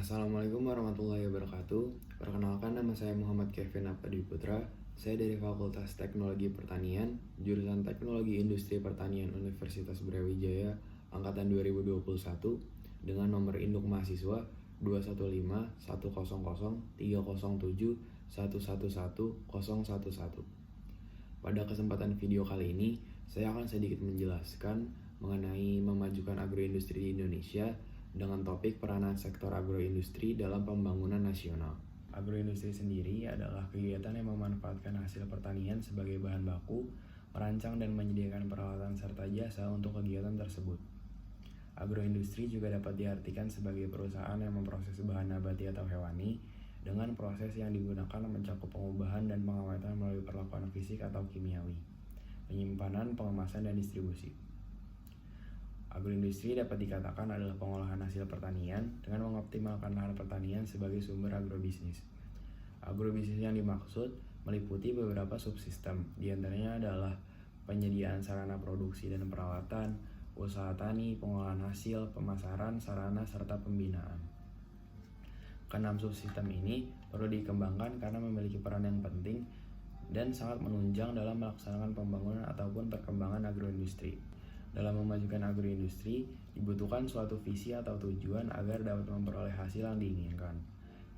Assalamualaikum warahmatullahi wabarakatuh. Perkenalkan, nama saya Muhammad Kevin Apadi Putra. Saya dari Fakultas Teknologi Pertanian, jurusan Teknologi Industri Pertanian Universitas Brawijaya, angkatan 2021 dengan nomor induk mahasiswa 215-100-307-111-011. Pada kesempatan video kali ini, saya akan sedikit menjelaskan mengenai memajukan agroindustri di Indonesia dengan topik peranan sektor agroindustri dalam pembangunan nasional. Agroindustri sendiri adalah kegiatan yang memanfaatkan hasil pertanian sebagai bahan baku, merancang dan menyediakan peralatan serta jasa untuk kegiatan tersebut. Agroindustri juga dapat diartikan sebagai perusahaan yang memproses bahan nabati atau hewani dengan proses yang digunakan mencakup pengubahan dan pengawetan melalui perlakuan fisik atau kimiawi, penyimpanan, pengemasan, dan distribusi. Agroindustri dapat dikatakan adalah pengolahan hasil pertanian dengan mengoptimalkan lahan pertanian sebagai sumber agrobisnis. Agrobisnis yang dimaksud meliputi beberapa subsistem, diantaranya adalah penyediaan sarana produksi dan peralatan, usaha tani, pengolahan hasil, pemasaran, sarana, serta pembinaan. Keenam subsistem ini perlu dikembangkan karena memiliki peran yang penting dan sangat menunjang dalam melaksanakan pembangunan ataupun perkembangan agroindustri. Dalam memajukan agroindustri, dibutuhkan suatu visi atau tujuan agar dapat memperoleh hasil yang diinginkan.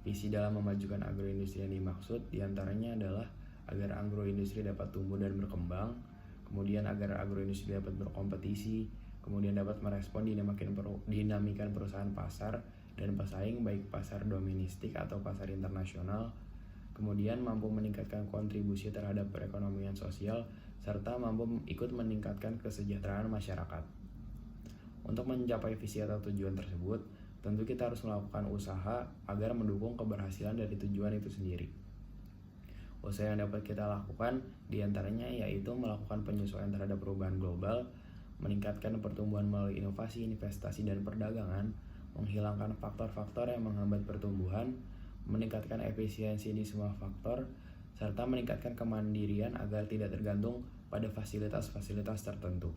Visi dalam memajukan agroindustri yang dimaksud diantaranya adalah agar agroindustri dapat tumbuh dan berkembang, kemudian agar agroindustri dapat berkompetisi, kemudian dapat merespon dinamikan perusahaan pasar dan pesaing baik pasar domestik atau pasar internasional, kemudian mampu meningkatkan kontribusi terhadap perekonomian sosial, serta mampu ikut meningkatkan kesejahteraan masyarakat. Untuk mencapai visi atau tujuan tersebut, tentu kita harus melakukan usaha agar mendukung keberhasilan dari tujuan itu sendiri. Usaha yang dapat kita lakukan diantaranya yaitu melakukan penyesuaian terhadap perubahan global, meningkatkan pertumbuhan melalui inovasi, investasi, dan perdagangan, menghilangkan faktor-faktor yang menghambat pertumbuhan, meningkatkan efisiensi di semua faktor, serta meningkatkan kemandirian agar tidak tergantung pada fasilitas-fasilitas tertentu.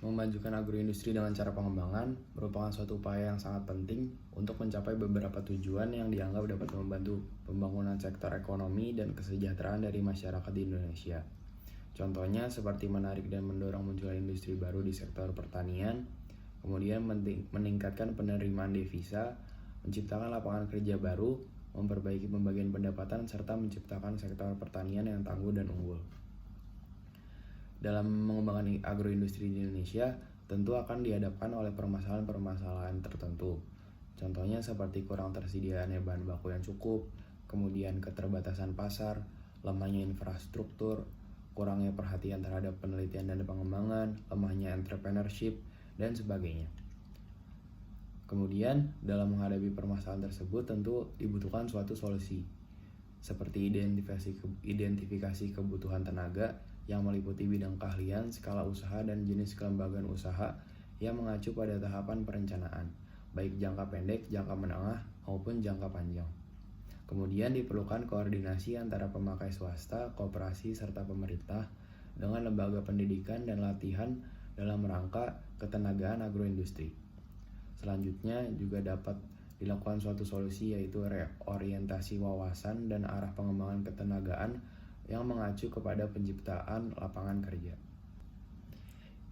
Memajukan agroindustri dengan cara pengembangan merupakan suatu upaya yang sangat penting untuk mencapai beberapa tujuan yang dianggap dapat membantu pembangunan sektor ekonomi dan kesejahteraan dari masyarakat di Indonesia. Contohnya seperti menarik dan mendorong munculnya industri baru di sektor pertanian, kemudian meningkatkan penerimaan devisa, menciptakan lapangan kerja baru, memperbaiki pembagian pendapatan, serta menciptakan sektor pertanian yang tangguh dan unggul. Dalam mengembangkan agroindustri di Indonesia, tentu akan dihadapkan oleh permasalahan-permasalahan tertentu. Contohnya seperti kurang tersediaannya bahan baku yang cukup, kemudian keterbatasan pasar, lemahnya infrastruktur, kurangnya perhatian terhadap penelitian dan pengembangan, lemahnya entrepreneurship, dan sebagainya. Kemudian, dalam menghadapi permasalahan tersebut tentu dibutuhkan suatu solusi, seperti identifikasi kebutuhan tenaga yang meliputi bidang keahlian, skala usaha, dan jenis kelembagaan usaha yang mengacu pada tahapan perencanaan, baik jangka pendek, jangka menengah, maupun jangka panjang. Kemudian diperlukan koordinasi antara pemakai swasta, koperasi, serta pemerintah dengan lembaga pendidikan dan latihan dalam rangka ketenagaan agroindustri. Selanjutnya juga dapat dilakukan suatu solusi yaitu reorientasi wawasan dan arah pengembangan ketenagaan yang mengacu kepada penciptaan lapangan kerja.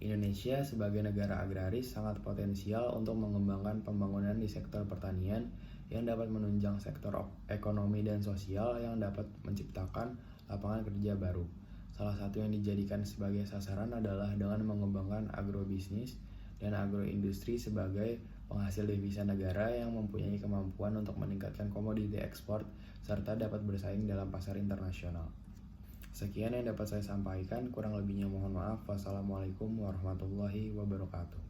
Indonesia sebagai negara agraris sangat potensial untuk mengembangkan pembangunan di sektor pertanian yang dapat menunjang sektor ekonomi dan sosial yang dapat menciptakan lapangan kerja baru. Salah satu yang dijadikan sebagai sasaran adalah dengan mengembangkan agrobisnis dan agroindustri sebagai penghasil devisa negara yang mempunyai kemampuan untuk meningkatkan komoditi ekspor serta dapat bersaing dalam pasar internasional. Sekian yang dapat saya sampaikan, kurang lebihnya mohon maaf. Wassalamualaikum warahmatullahi wabarakatuh.